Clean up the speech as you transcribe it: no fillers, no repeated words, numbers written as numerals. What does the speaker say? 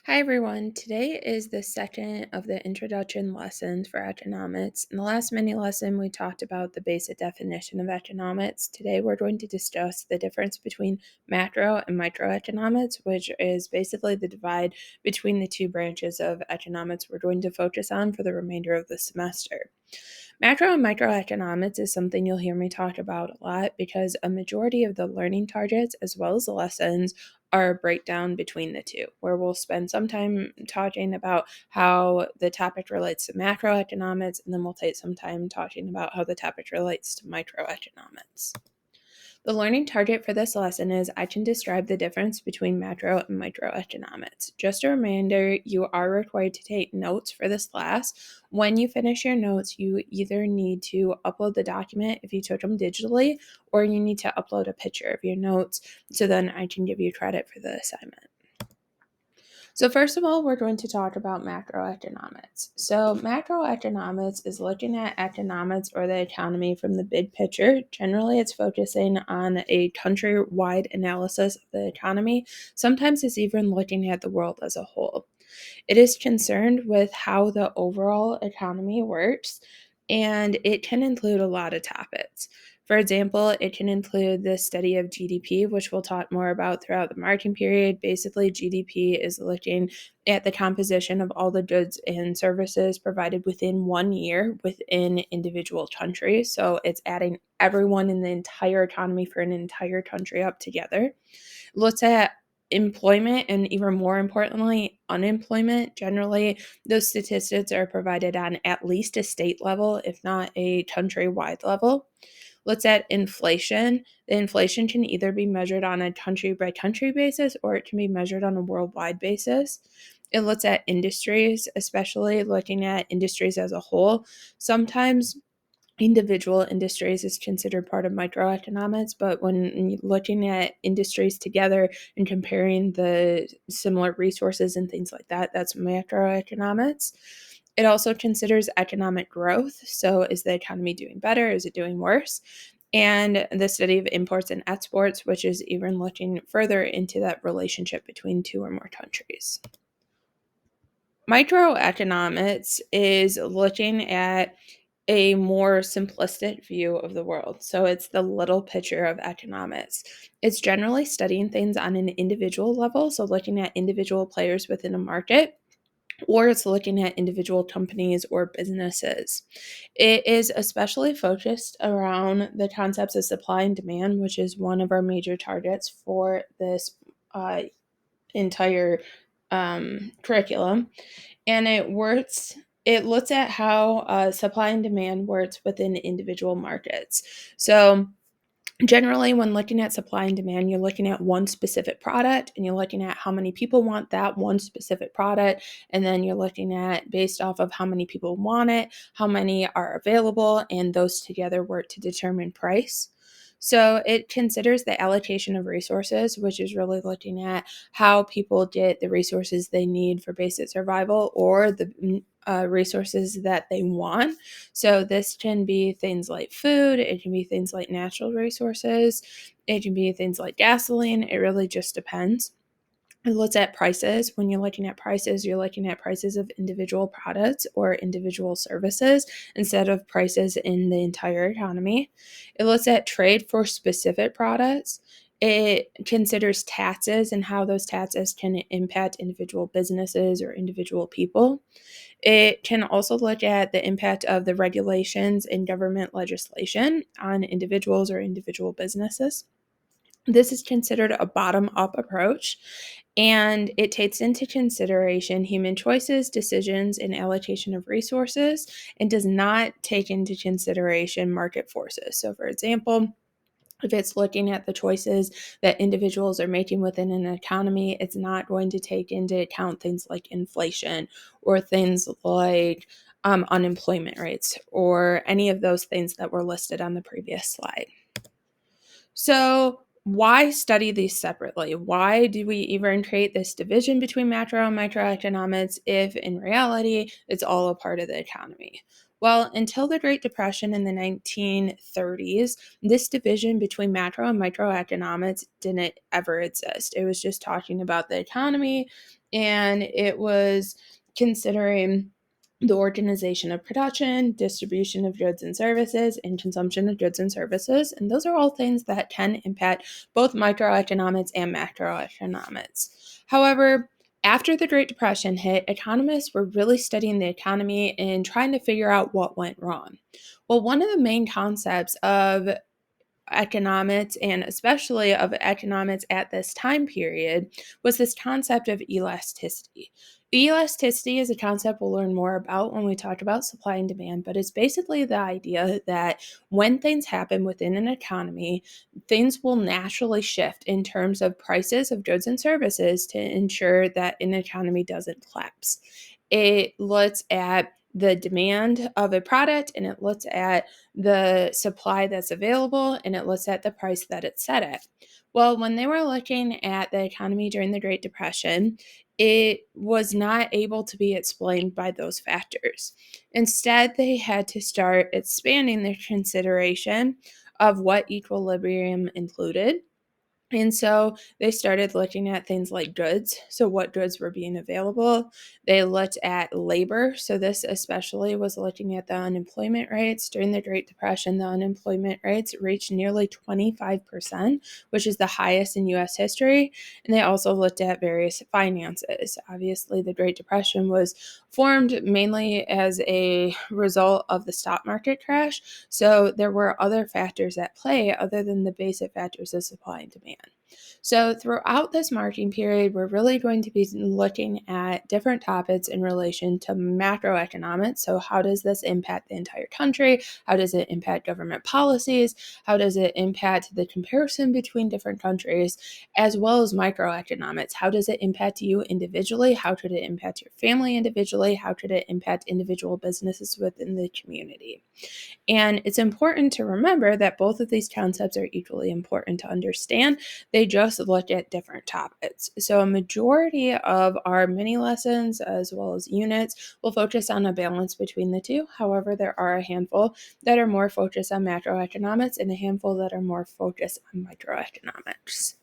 Hi everyone. Today is the second of the introduction lessons for economics. In the last mini lesson, we talked about the basic definition of economics. Today, we're going to discuss the difference between macro and microeconomics, which is basically the divide between the two branches of economics we're going to focus on for the remainder of the semester. Macro and microeconomics is something you'll hear me talk about a lot because a majority of the learning targets, as well as the lessons, are a breakdown between the two, where we'll spend some time talking about how the topic relates to macroeconomics, and then we'll take some time talking about how the topic relates to microeconomics. The learning target for this lesson is I can describe the difference between macro and microeconomics. Just a reminder, you are required to take notes for this class. When you finish your notes, you either need to upload the document if you took them digitally, or you need to upload a picture of your notes so then I can give you credit for the assignment. So first of all, we're going to talk about macroeconomics. So macroeconomics is looking at economics or the economy from the big picture. Generally, it's focusing on a country-wide analysis of the economy. Sometimes it's even looking at the world as a whole. It is concerned with how the overall economy works, and it can include a lot of topics. For example, it can include the study of GDP, which we'll talk more about throughout the marking period. Basically, GDP is looking at the composition of all the goods and services provided within 1 year within individual countries. So it's adding everyone in the entire economy for an entire country up together. Looks at employment and, even more importantly, unemployment. Generally, those statistics are provided on at least a state level, if not a countrywide level. Looks at inflation. The inflation can either be measured on a country by country basis or it can be measured on a worldwide basis. It looks at industries, especially looking at industries as a whole. Sometimes individual industries is considered part of microeconomics, but when looking at industries together and comparing the similar resources and things like that, that's macroeconomics. It also considers economic growth. So, is the economy doing better? Is it doing worse? And the study of imports and exports, which is even looking further into that relationship between two or more countries. Microeconomics is looking at a more simplistic view of the world. So it's the little picture of economics. It's generally studying things on an individual level, so looking at individual players within a market, or it's looking at individual companies or businesses. It is especially focused around the concepts of supply and demand, which is one of our major targets for this entire curriculum. And it looks at how supply and demand works within individual markets. So generally, when looking at supply and demand, you're looking at one specific product and you're looking at how many people want that one specific product. And then you're looking at, based off of how many people want it, how many are available, and those together work to determine price. So it considers the allocation of resources, which is really looking at how people get the resources they need for basic survival or the resources that they want. So this can be things like food, it can be things like natural resources, it can be things like gasoline. It really just depends. It looks at prices. When you're looking at prices, you're looking at prices of individual products or individual services instead of prices in the entire economy. It looks at trade for specific products. It considers taxes and how those taxes can impact individual businesses or individual people. It can also look at the impact of the regulations and government legislation on individuals or individual businesses. This is considered a bottom up approach, and it takes into consideration human choices, decisions, and allocation of resources, and does not take into consideration market forces. So, for example, if it's looking at the choices that individuals are making within an economy, it's not going to take into account things like inflation or things like unemployment rates or any of those things that were listed on the previous slide. So, why study these separately? Why do we even create this division between macro and microeconomics if in reality it's all a part of the economy? Well, until the Great Depression in the 1930s, this division between macro and microeconomics didn't ever exist. It was just talking about the economy, and it was considering the organization of production, distribution of goods and services, and consumption of goods and services. And those are all things that can impact both microeconomics and macroeconomics. However, after the Great Depression hit, economists were really studying the economy and trying to figure out what went wrong. Well, one of the main concepts of economics, and especially of economics at this time period, was this concept of elasticity. Elasticity is a concept we'll learn more about when we talk about supply and demand, but it's basically the idea that when things happen within an economy, things will naturally shift in terms of prices of goods and services to ensure that an economy doesn't collapse. It looks at the demand of a product, and it looks at the supply that's available, and it looks at the price that it's set at. Well, when they were looking at the economy during the Great Depression, it was not able to be explained by those factors. Instead, they had to start expanding their consideration of what equilibrium included. And so they started looking at things like goods. So, what goods were being available? They looked at labor. So, this especially was looking at the unemployment rates. During the Great Depression, the unemployment rates reached nearly 25%, which is the highest in US history. And they also looked at various finances. Obviously, the Great Depression was formed mainly as a result of the stock market crash. So, there were other factors at play other than the basic factors of supply and demand. So, throughout this marking period, we're really going to be looking at different topics in relation to macroeconomics. So, how does this impact the entire country? How does it impact government policies? How does it impact the comparison between different countries, as well as microeconomics? How does it impact you individually? How could it impact your family individually? How could it impact individual businesses within the community? And it's important to remember that both of these concepts are equally important to understand. They just look at different topics. So, a majority of our mini lessons, as well as units, will focus on a balance between the two. However, there are a handful that are more focused on macroeconomics and a handful that are more focused on microeconomics.